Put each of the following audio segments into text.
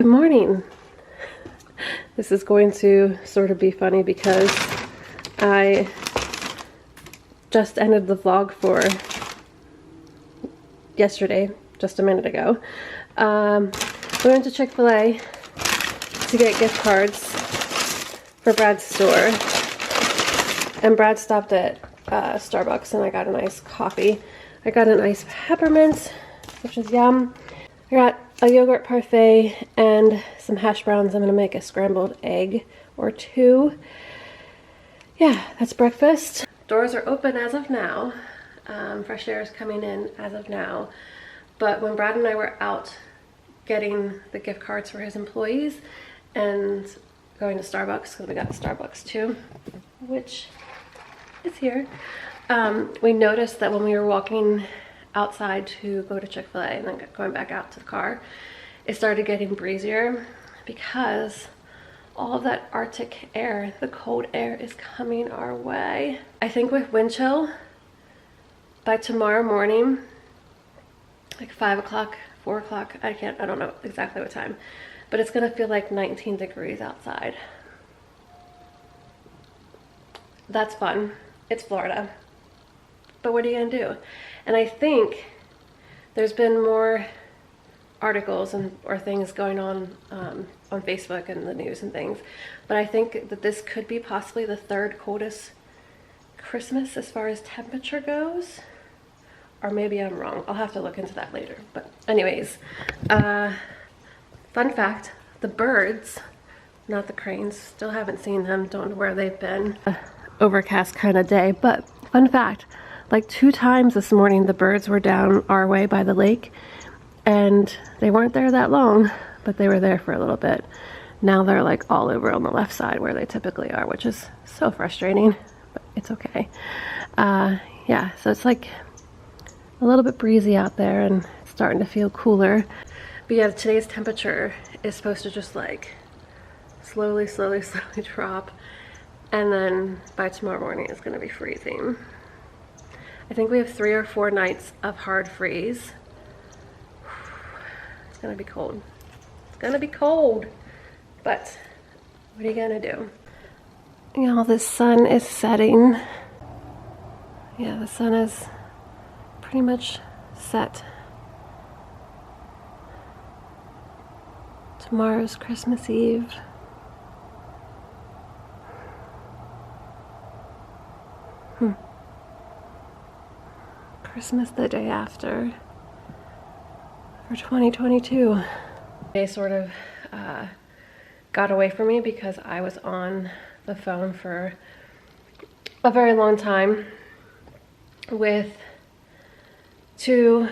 morning. This is going to sort of be funny because I just ended the vlog for yesterday, just a minute ago. We went to Chick-fil-A to get gift cards for Brad's store. And Brad stopped at Starbucks and I got a nice coffee. I got an iced peppermint, which is yum. I got a yogurt parfait and some hash browns. I'm gonna make a scrambled egg or two. Yeah, that's breakfast. Doors are open as of now. Fresh air is coming in as of now. But when Brad and I were out getting the gift cards for his employees and going to Starbucks, because we got Starbucks too, which is here, we noticed that when we were walking outside to go to Chick-fil-A and then going back out to the car, it started getting breezier because all of that Arctic air, the cold air, is coming our way. I think with wind chill, by tomorrow morning, like 5 o'clock, 4 o'clock, I don't know exactly what time, but it's gonna feel like 19 degrees outside. That's fun. It's Florida. But what are you gonna do? And I think there's been more articles or things going on Facebook and the news and things, but I think that this could be possibly the third coldest Christmas as far as temperature goes, or maybe I'm wrong. I'll have to look into that later. But anyways, fun fact, the birds, not the cranes, still haven't seen them, don't know where they've been. Overcast kind of day, but fun fact, like 2 times this morning the birds were down our way by the lake and they weren't there that long, but they were there for a little bit. Now they're like all over on the left side where they typically are, which is so frustrating, but it's okay. Yeah, so it's like a little bit breezy out there and it's starting to feel cooler. But yeah, today's temperature is supposed to just like slowly drop, and then by tomorrow morning it's gonna be freezing. I think we have 3 or 4 nights of hard freeze. It's gonna be cold. It's gonna be cold, but what are you gonna do? You know, the sun is setting. Yeah, the sun is pretty much set. Tomorrow's Christmas Eve. Christmas the day after for 2022. They sort of got away from me because I was on the phone for a very long time with 2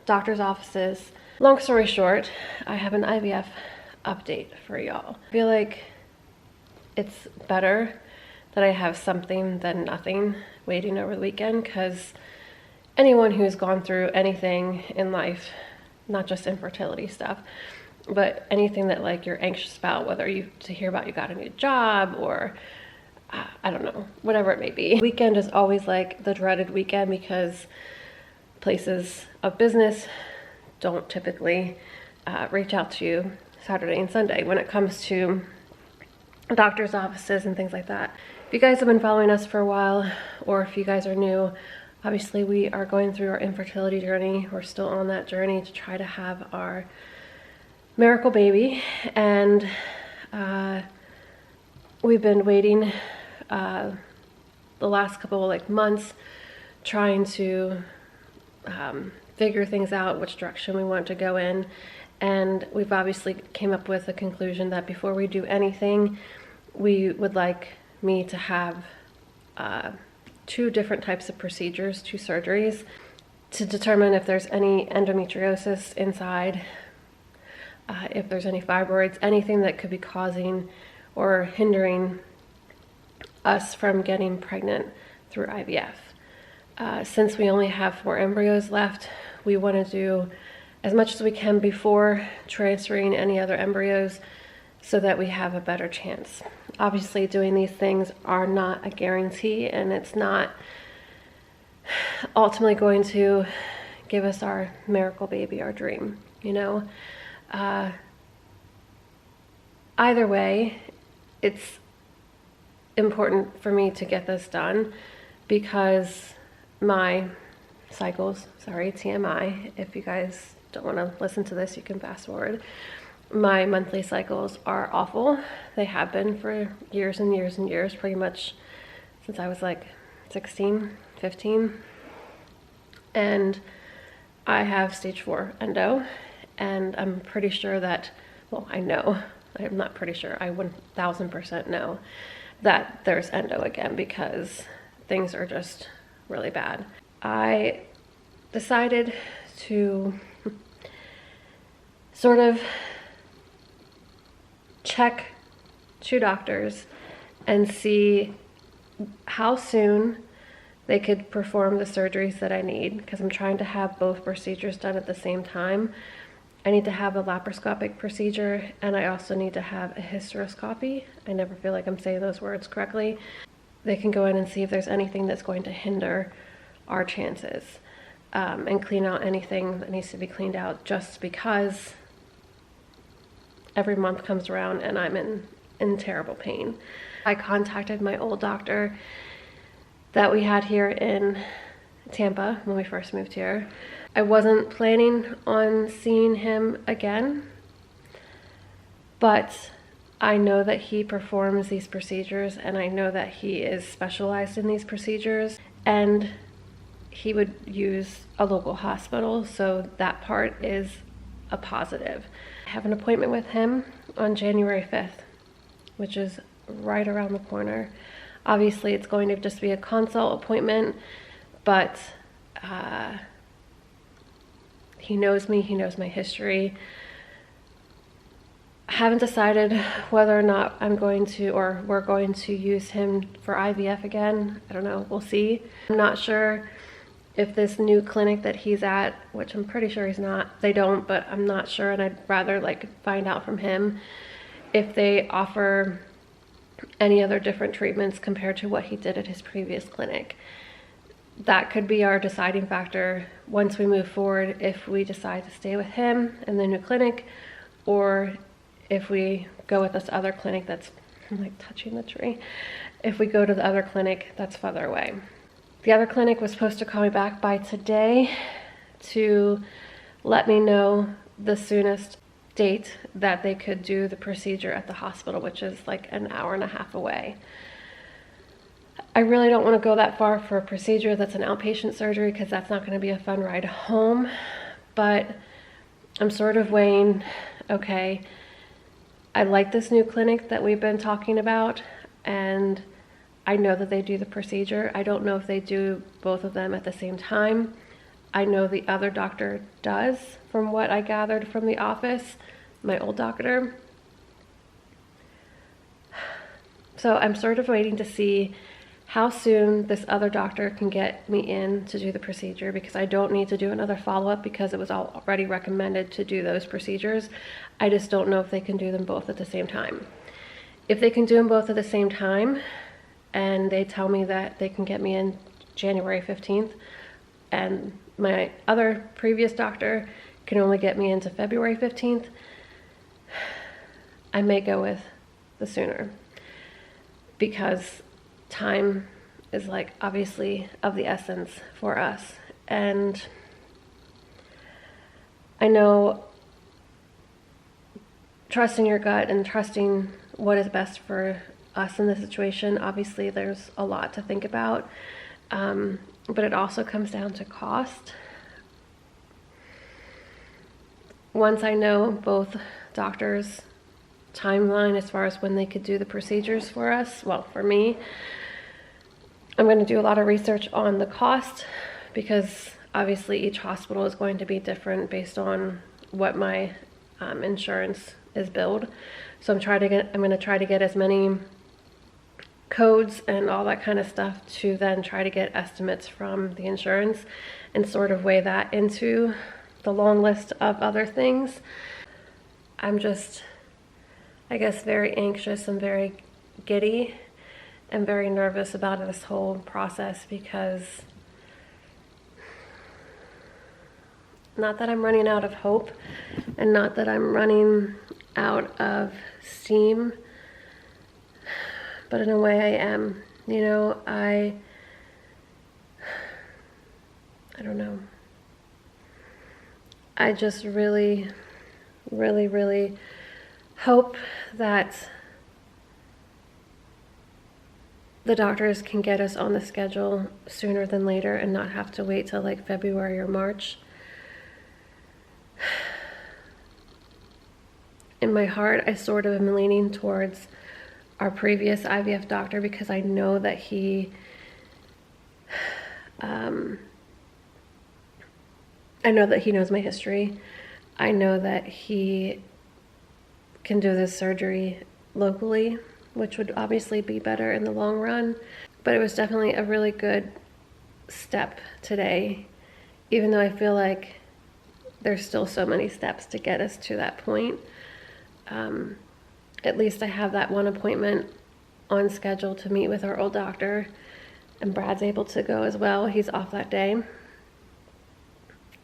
doctor's offices. Long story short, I have an IVF update for y'all. I feel like it's better that I have something than nothing waiting over the weekend, because anyone who's gone through anything in life, not just infertility stuff, but anything that like you're anxious about, whether to hear about you got a new job or I don't know, whatever it may be. Weekend is always like the dreaded weekend because places of business don't typically reach out to you Saturday and Sunday when it comes to doctor's offices and things like that. If you guys have been following us for a while, or if you guys are new, obviously we are going through our infertility journey. We're still on that journey to try to have our miracle baby, and we've been waiting the last couple of months trying to figure things out, which direction we want to go in. And we've obviously came up with a conclusion that before we do anything, we would like me to have 2 different types of procedures, 2 surgeries, to determine if there's any endometriosis inside, if there's any fibroids, anything that could be causing or hindering us from getting pregnant through IVF. Since we only have 4 embryos left, we want to do as much as we can before transferring any other embryos so that we have a better chance. Obviously, doing these things are not a guarantee, and it's not ultimately going to give us our miracle baby, our dream, you know? Either way, it's important for me to get this done because my cycles, sorry, TMI, if you guys don't want to listen to this, you can fast forward. My monthly cycles are awful. They have been for years and years and years, pretty much since I was like 16, 15. And I have stage 4 endo, and I'm pretty sure that, well, I know, I'm not pretty sure, I 1000% know that there's endo again because things are just really bad. I decided to sort of check 2 doctors and see how soon they could perform the surgeries that I need, because I'm trying to have both procedures done at the same time. I need to have a laparoscopic procedure, and I also need to have a hysteroscopy. I never feel like I'm saying those words correctly. They can go in and see if there's anything that's going to hinder our chances, and clean out anything that needs to be cleaned out, just because every month comes around and I'm in terrible pain. I contacted my old doctor that we had here in Tampa when we first moved here. I wasn't planning on seeing him again, but I know that he performs these procedures, and I know that he is specialized in these procedures, and he would use a local hospital, so that part is a positive. I have an appointment with him on January 5th, which is right around the corner. Obviously, it's going to just be a consult appointment, but he knows me, he knows my history. I haven't decided whether or not I'm going to, or we're going to use him for IVF again. I don't know, we'll see. I'm not sure if this new clinic that he's at, which I'm pretty sure he's not, they don't, but I'm not sure, and I'd rather like find out from him if they offer any other different treatments compared to what he did at his previous clinic. That could be our deciding factor once we move forward, if we decide to stay with him in the new clinic, or if we go with this other clinic that's, I'm like touching the tree, if we go to the other clinic that's further away. The other clinic was supposed to call me back by today to let me know the soonest date that they could do the procedure at the hospital, which is like an hour and a half away. I really don't want to go that far for a procedure that's an outpatient surgery, because that's not going to be a fun ride home. But I'm sort of weighing, okay, I like this new clinic that we've been talking about, and I know that they do the procedure. I don't know if they do both of them at the same time. I know the other doctor does, from what I gathered from the office, my old doctor. So I'm sort of waiting to see how soon this other doctor can get me in to do the procedure, because I don't need to do another follow-up because it was already recommended to do those procedures. I just don't know if they can do them both at the same time. If they can do them both at the same time, and they tell me that they can get me in January 15th, and my other previous doctor can only get me into February 15th, I may go with the sooner, because time is like obviously of the essence for us. And I know trusting your gut and trusting what is best for us in this situation, obviously there's a lot to think about, but it also comes down to cost. Once I know both doctors' timeline as far as when they could do the procedures for us, well, for me, I'm going to do a lot of research on the cost, because obviously each hospital is going to be different based on what my insurance is billed. So I'm going to try to get as many codes and all that kind of stuff to then try to get estimates from the insurance and sort of weigh that into the long list of other things. I'm just, I guess, very anxious and very giddy and very nervous about this whole process, because Not that I'm running out of hope, and not that I'm running out of steam, but in a way I am. You know, I don't know. I just really, really, really hope that the doctors can get us on the schedule sooner than later and not have to wait till like February or March. In my heart, I sort of am leaning towards our previous IVF doctor because I know that he knows my history. I know that he can do this surgery locally, which would obviously be better in the long run. But it was definitely a really good step today, even though I feel like there's still so many steps to get us to that point. At least I have that one appointment on schedule to meet with our old doctor, and Brad's able to go as well. He's off that day.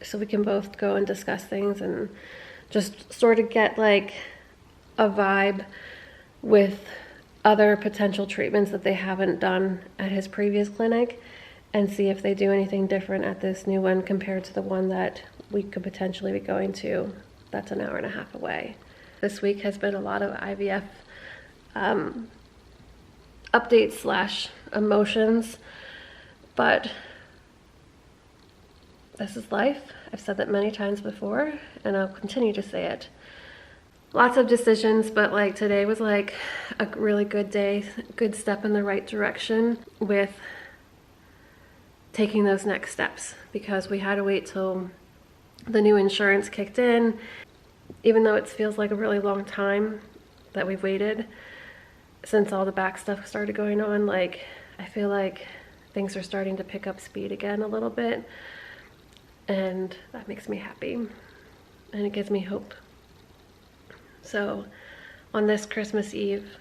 So we can both go and discuss things and just sort of get like a vibe with other potential treatments that they haven't done at his previous clinic, and see if they do anything different at this new one compared to the one that we could potentially be going to that's an hour and a half away. This week has been a lot of IVF updates / emotions, but this is life. I've said that many times before, and I'll continue to say it. Lots of decisions, but like today was like a really good day, good step in the right direction with taking those next steps, because we had to wait till the new insurance kicked in. Even though it feels like a really long time that we've waited since all the back stuff started going on, like I feel like things are starting to pick up speed again a little bit, and that makes me happy and it gives me hope. So on this Christmas Eve,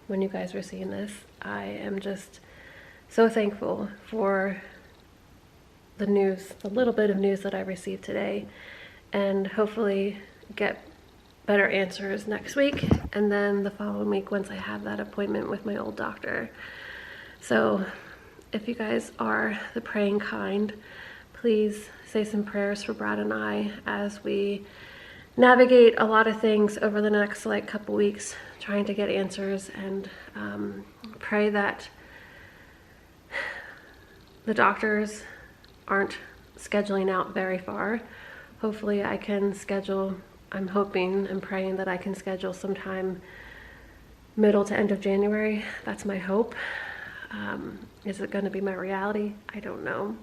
when you guys are seeing this, I am just so thankful for the news, the little bit of news that I received today, and hopefully get better answers next week, and then the following week once I have that appointment with my old doctor. So if you guys are the praying kind, please say some prayers for Brad and I as we navigate a lot of things over the next like couple weeks, trying to get answers, and pray that the doctors aren't scheduling out very far. Hopefully I can schedule, I'm hoping and praying that I can schedule sometime middle to end of January. That's my hope. Is it going to be my reality? I don't know,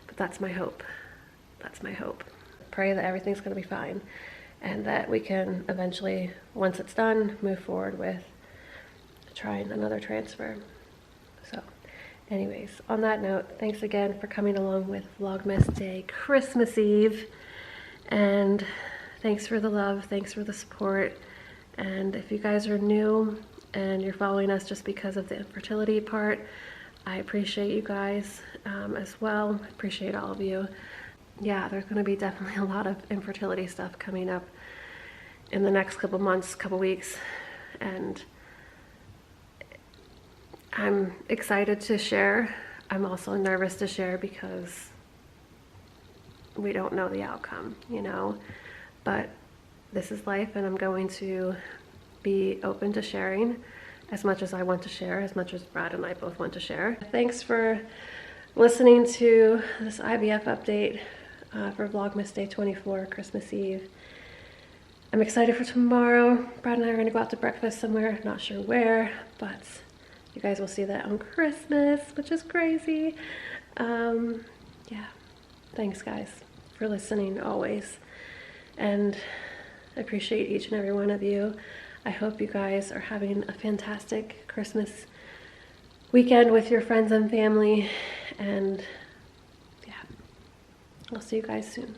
but that's my hope. That's my hope. Pray that everything's going to be fine, and that we can eventually, once it's done, move forward with trying another transfer. So anyways, on that note, thanks again for coming along with Vlogmas Day, Christmas Eve. And thanks for the love, thanks for the support. And if you guys are new and you're following us just because of the infertility part, I appreciate you guys as well. I appreciate all of you. Yeah, there's going to be definitely a lot of infertility stuff coming up in the next couple months, couple weeks. And I'm excited to share. I'm also nervous to share because we don't know the outcome, you know, but this is life, and I'm going to be open to sharing as much as I want to share, as much as Brad and I both want to share. Thanks for listening to this IVF update for Vlogmas Day 24, Christmas Eve. I'm excited for tomorrow. Brad and I are going to go out to breakfast somewhere, not sure where, but you guys will see that on Christmas, which is crazy. Yeah, thanks guys for listening always, and I appreciate each and every one of you. I hope you guys are having a fantastic Christmas weekend with your friends and family, and yeah, I'll see you guys soon.